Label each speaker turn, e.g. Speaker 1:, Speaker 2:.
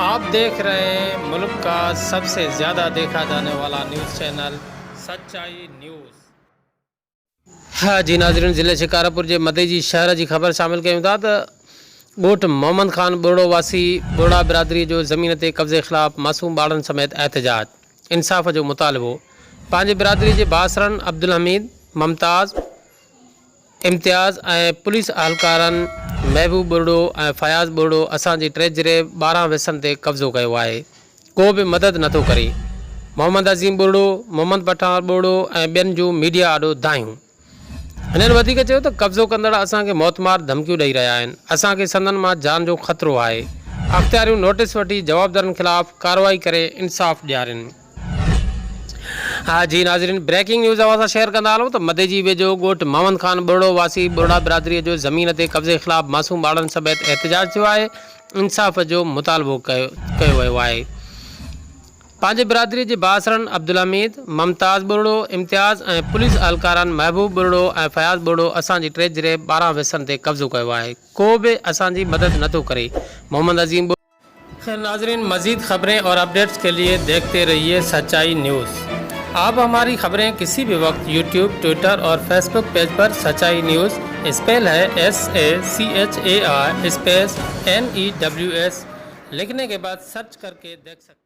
Speaker 1: आप देख रहे हैं मुल्क का सबसे ज़्यादा देखा जाने वाला न्यूज़ चैनल सच्चाई न्यूज़। हाँ जी नाज़रीन, ज़िले शिकारपुर जे मदेजी शहर की ख़बर शामिल कयूं था त ॻोठ मोहम्मद ख़ान बोड़ो वासी बोड़ा बिरादरी जो ज़मीन ते कब्ज़े ख़िलाफ़ मासूम ॿारनि समेत एहतजाज इंसाफ़ जो मुतालबो। पंहिंजी बिरादरी जे बासरन अब्दुल हमीद, मुमताज़, इम्तियाज़ ऐं पुलिस अहलकारनि महबूब बोड़ो ऐं फयाज़ बोड़ो असांजी ट्रेजरे 12 विसनि ते कब्ज़ो कयो आहे। को बि मदद नथो करे। मोहम्मद अज़ीम बोड़ो, मोहम्मद पठान बोड़ो ऐं ॿियनि जूं मीडिया आॾो दायूं। हिननि वधीक चयो त कब्ज़ो कंदड़ असांखे मौतमार धमकियूं ॾेई रहिया आहिनि। असांखे संदन मां जान जो ख़तरो आहे। अख़्तियारियूं नोटिस वठी जवाबदारनि ख़िलाफ़ कार्रवाई करे इंसाफ़ ॾियारनि। हाँ जी नाज़रीन, ब्रेकिंग न्यूज़ असां शेयर कंदा हलूं त मदेजी वेझो ॻोठ मोहम्मद ख़ान बोड़ो वासी बोड़ा बिरादरीअ जो ज़मीन ते कब्ज़े ख़िलाफ़ मासूम ॿारनि समेत एहतजाज थियो आहे। इंसाफ़ जो मुतालबो कयो वियो आहे। पंहिंजे बिरादरी जे बासरन अब्दुल हमीद, मुमताज़ बोड़ो, इम्तियाज़ ऐं पुलिस अहलकारनि महबूब बोड़ो ऐं फयाज़ बोड़ो असांजी ट्रेजरे 12 विसनि ते कब्ज़ो कयो आहे। को बि असांजी मदद नथो करे। मोहम्मद अज़ीम नाज़रीन, मज़ीद खबरें और अपडेट्स के लिए देखते रहिए सच्चाई न्यूज़। आप हमारी खबरें किसी भी वक्त यूट्यूब, ट्विटर और फेसबुक पेज पर सच्चाई न्यूज़ स्पेल है SACHAI स्पेस NEWS लिखने के बाद सर्च करके देख सकते हैं।